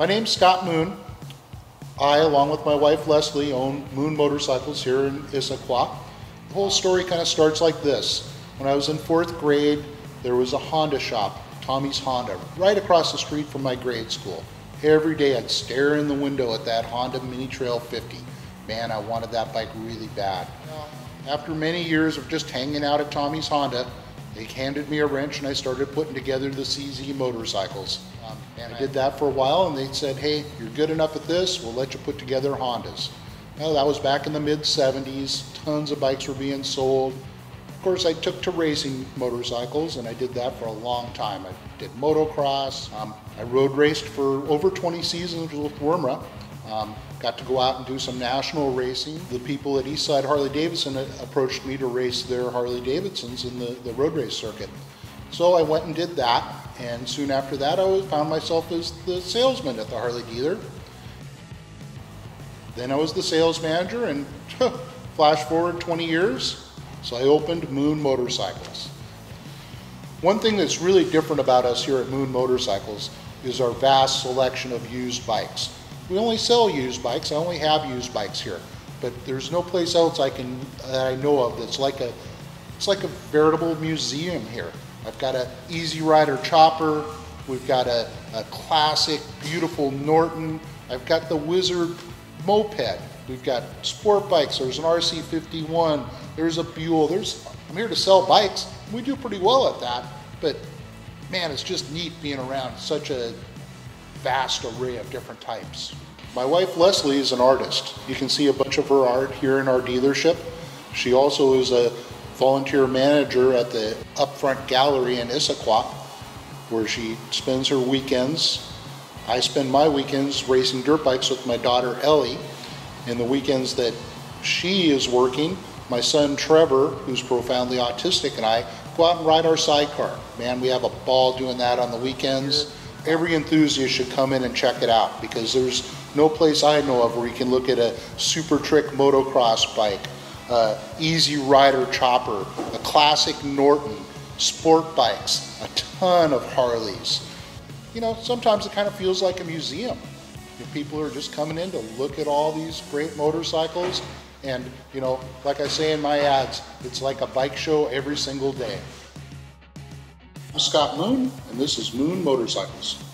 My name's Scott Moon. I, along with my wife Leslie, own Moon Motorcycles here in Issaquah. The whole story kind of starts like this. When I was in 4th grade, there was a Honda shop, Tommy's Honda, right across the street from my grade school. Every day I'd stare in the window at that Honda Mini Trail 50. Man, I wanted that bike really bad. After many years of just hanging out at Tommy's Honda, they handed me a wrench and I started putting together the CZ motorcycles. And I did that for a while and they said, hey, you're good enough at this, we'll let you put together Hondas. Well, that was back in the mid-70s, tons of bikes were being sold. Of course, I took to racing motorcycles and I did that for a long time. I did motocross, I road raced for over 20 seasons with Wormra. Got to go out and do some national racing. The people at Eastside Harley-Davidson approached me to race their Harley-Davidsons in the road race circuit. So I went and did that, and soon after that I found myself as the salesman at the Harley dealer. Then I was the sales manager, and flash forward 20 years, so I opened Moon Motorcycles. One thing that's really different about us here at Moon Motorcycles is our vast selection of used bikes. We only sell used bikes. I only have used bikes here, but there's no place else that I know of that's like a veritable museum here. I've got an Easy Rider chopper. We've got a classic, beautiful Norton. I've got the Wizard moped. We've got sport bikes. There's an RC51. There's a Buell. I'm here to sell bikes. We do pretty well at that, but man, it's just neat being around such a vast array of different types. My wife Leslie is an artist. You can see a bunch of her art here in our dealership. She also is a volunteer manager at the Upfront Gallery in Issaquah, where she spends her weekends. I spend my weekends racing dirt bikes with my daughter Ellie. And the weekends that she is working, my son Trevor, who's profoundly autistic, and I go out and ride our sidecar. Man, we have a ball doing that on the weekends. Every enthusiast should come in and check it out, because there's no place I know of where you can look at a Super Trick motocross bike, Easy Rider chopper, a classic Norton, sport bikes, a ton of Harleys. You know, sometimes it kind of feels like a museum. People are just coming in to look at all these great motorcycles, and you know, like I say in my ads, it's like a bike show every single day. I'm Scott Moon, and this is Moon Motorcycles.